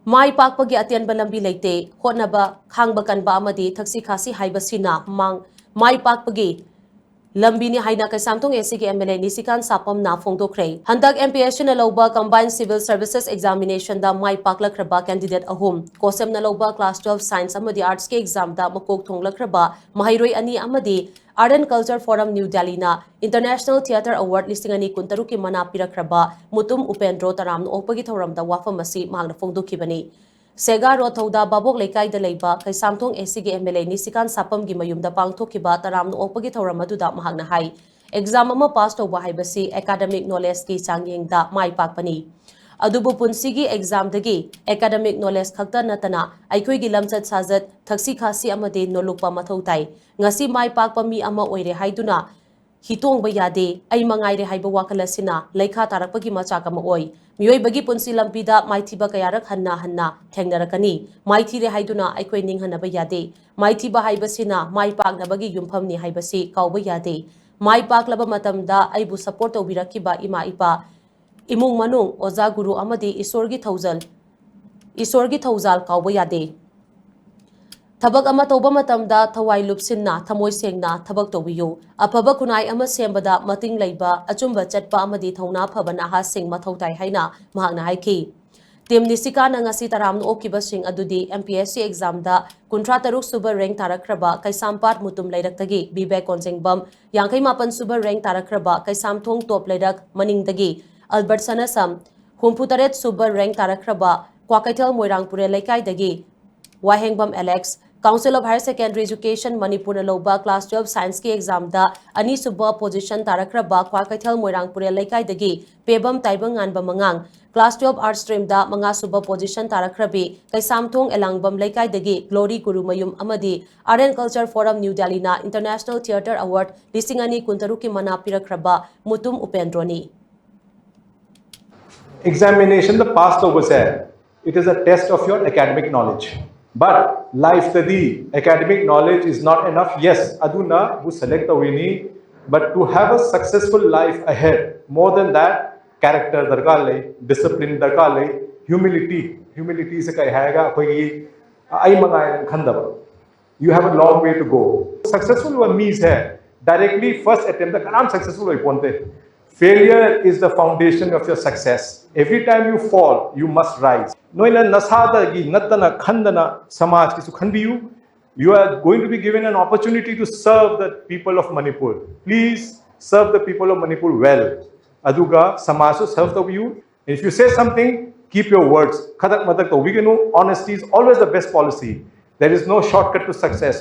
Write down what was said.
Mai-Pakpagi Atenba Lambi Leite, Hotnaba, Khangba Kanba Amadi, Taxi Kasi Haibasina, Mai-Pakpagi Lambi ni Haina Kasamtung SC MLA Nishikant Sapam na Fongdokre. Handak MPS na Loba Combined Civil Services Examination da Mai-Paklakraba candidate ahum. Kosem na Loba Class 12 Science Amadi Arts ke exam da Makok Thonglakraba, Mahiroy Ani Amadi, Art and Culture Forum New Delhi na International Theatre Award listing ani kuntaruki mana pirakraba Mutum Upendro Taram no Opagi Thoram da Wafamasi Magna Fongdokibani. Sega Rothauda Babok Lekai de Leiba, Kai Samtong SCG MLA Nishikant Sapam Gimayum da Pangtokiba Taram no Opagi Thoramadu da Mahagna Hai. Exam ama pass to Wahibasi, academic knowledge ki Changying da Mai-Pakpani. Adubu punsigi exam dagi, academic knowledge kakta natana, Aikui Gilamsat Sazat, Taxi Kasi Amade no Lupa Matautai. Ngasi Mai-Pakpami ama oire haiduna. Hitong bayade, ay mangay haiba wakalasina, Laika Tarakpagi Machaka Maoy. Mioy bagi punsi lampida, Maitiba Kayarak Hanna, Tengnarakani, Maiti Haiduna, Aikwe Ning Hanabayade, Maitiba Haibasina, Mai-Pak na bagi yumpam ni Haibasi, Kaubayade, Mai-Pak laba matamda, Aibu support o Birakiba Ima Ipa, Imung Manung, Oza Guru Amadi, Isorgi Tauzal, Kaubayade. Tabak ama tauba matamda thawai lupsinna thamoi sengna thabak tobiyu afaba kunai ama sembada mating leiba achumba chatpa amadi thauna phabana ha sing mathautai haina mahakna haiki Team Nishikant na ngasi taram no okiba sing adudi MPSC exam da kuntra taruk suba rank tarakraba kai sampat mutum leidaktagi Bibek Konjengbam yangkai mapan suba rank tarakraba kai samthong top leidak maningdagi Albert Sanasam humputaret suba rank tarakraba Kwakaitel Moirangpure Laikai dagi Wahengbam Alex Council of Higher Secondary Education Manipuri Loba Class 12 Science ki exam da ani suba position tarakraba Kwakaithal Moirangpuri Laikai dagi Pebam Taibang Anba Mangang Class 12 Art Stream da manga suba position tarakrabi kay Samthong Elangbam Laikai dagi Glory Guru Mayum Amadi Art and Culture Forum New Delhi na International Theatre Award listing ani kuntaruki mana pirakraba Mutum Upendroni. Examination the past over there. It is a test of your academic knowledge. But life study, academic knowledge is not enough. Yes, aduna who select the winning, but to have a successful life ahead, more than that, character darkar lay, discipline darkar lay, humility se kai haega koi ai mangai khandaba. You have a long way to go. Successful one means hai directly first attempt the kanam successful hoy ponte. Failure is the foundation of your success. Every time you fall, you must rise. Noina nasada gi natana khandana samaj ki sukhanbiyu. You are going to be given an opportunity to serve the people of Manipur. Please serve the people of Manipur well. Aduga samasu serve the you. If you say something, keep your words. Khadak madak to. Honesty is always the best policy. There is no shortcut to success.